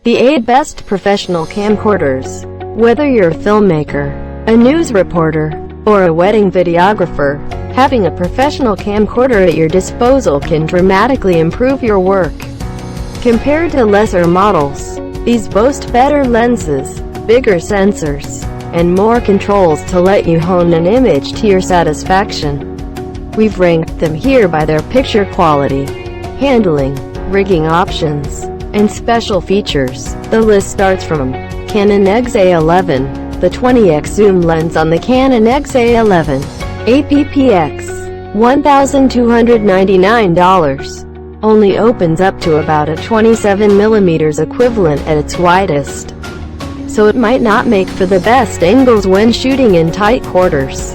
The 8 best professional camcorders. Whether you're a filmmaker, a news reporter, or a wedding videographer, having a professional camcorder at your disposal can dramatically improve your work. Compared to lesser models, these boast better lenses, bigger sensors, and more controls to let you hone an image to your satisfaction. We've ranked them here by their picture quality, handling, rigging options, and special features. The list starts from Canon XA11, the 20x zoom lens on the Canon XA11, APPX, $1,299. Only opens up to about a 27mm equivalent at its widest, so it might not make for the best angles when shooting in tight quarters.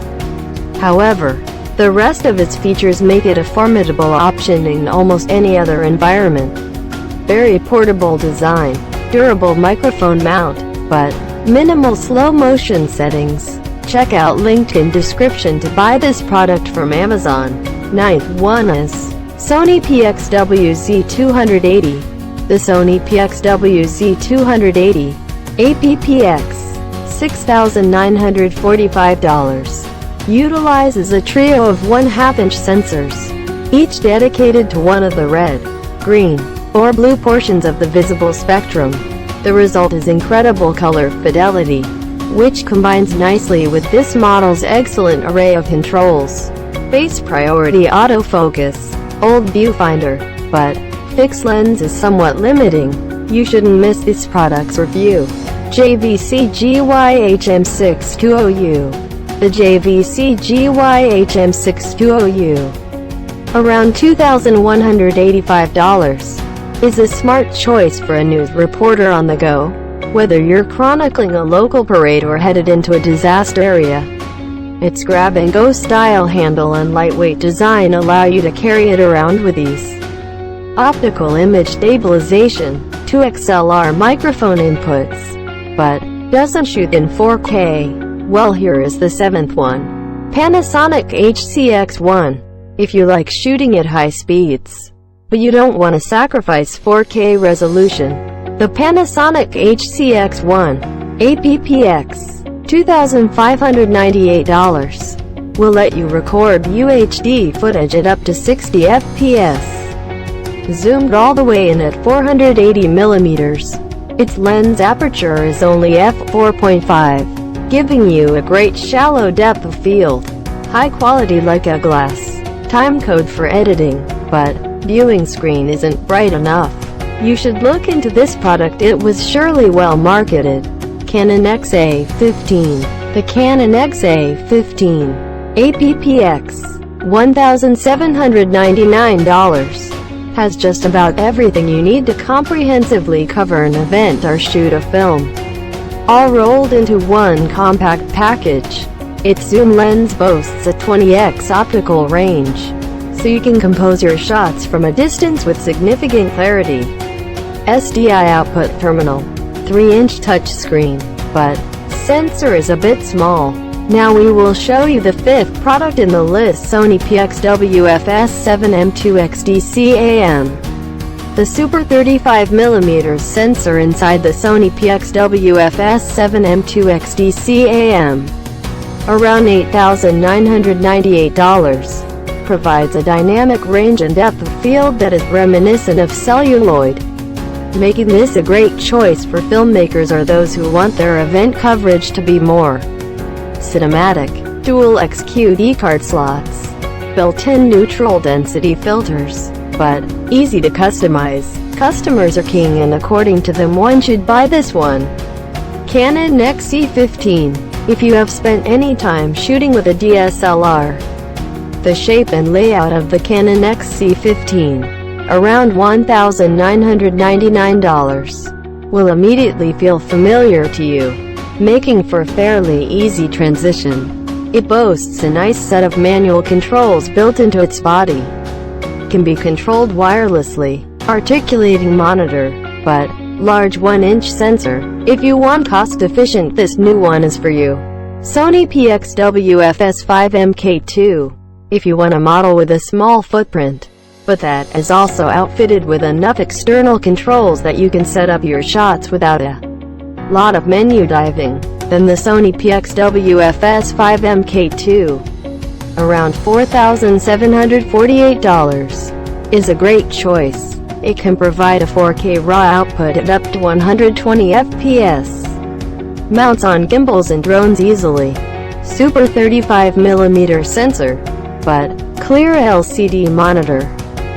However, the rest of its features make it a formidable option in almost any other environment. Very portable design, durable microphone mount, but minimal slow motion settings. Check out linked in description to buy this product from Amazon. Ninth one is Sony PXW-Z280. The Sony PXW-Z280 APPX, $6,945. Utilizes a trio of 1/2-inch sensors, each dedicated to one of the red, green, or blue portions of the visible spectrum. The result is incredible color fidelity, which combines nicely with this model's excellent array of controls. Face priority autofocus, old viewfinder, but fixed lens is somewhat limiting. You shouldn't miss this product's review. JVC GY-HM620U. The JVC GY-HM620U, around $2,185, is a smart choice for a news reporter on the go. Whether you're chronicling a local parade or headed into a disaster area, its grab-and-go style handle and lightweight design allow you to carry it around with ease. Optical image stabilization, 2 XLR microphone inputs, but doesn't shoot in 4K. Well, here is the 7th one. Panasonic HCX1. If you like shooting at high speeds, but you don't want to sacrifice 4K resolution, the Panasonic HCX1 APPX, $2,598, will let you record UHD footage at up to 60 FPS. Zoomed all the way in at 480mm. Its lens aperture is only f/4.5. giving you a great shallow depth of field. High quality Leica glass. Time code for editing, but viewing screen isn't bright enough. You should look into this product, it was surely well marketed. Canon XA15. The Canon XA15 APPX, $1,799, has just about everything you need to comprehensively cover an event or shoot a film, all rolled into one compact package. Its zoom lens boasts a 20x optical range, so you can compose your shots from a distance with significant clarity. SDI output terminal, 3-inch touchscreen, but sensor is a bit small. Now we will show you the 5th product in the list, Sony PXW-FS7M2XDCAM. The Super 35mm sensor inside the Sony PXW-FS7M2XDCAM, around $8,998, provides a dynamic range and depth of field that is reminiscent of celluloid, making this a great choice for filmmakers or those who want their event coverage to be more cinematic. Dual XQD card slots, built-in neutral density filters, but easy to customize. Customers are king, and according to them, one should buy this one. Canon XC15. If you have spent any time shooting with a DSLR, the shape and layout of the Canon XC15, around $1,999, will immediately feel familiar to you, making for a fairly easy transition. It boasts a nice set of manual controls built into its body. Can be controlled wirelessly, articulating monitor, but large 1-inch sensor. If you want cost efficient, this new one is for you. Sony PXW-FS5MK2. If you want a model with a small footprint, but that is also outfitted with enough external controls that you can set up your shots without a lot of menu diving. Then the Sony PXWFS5 MK2, around $4,748, is a great choice. It can provide a 4K RAW output at up to 120 FPS, mounts on gimbals and drones easily, super 35mm sensor, but clear LCD monitor.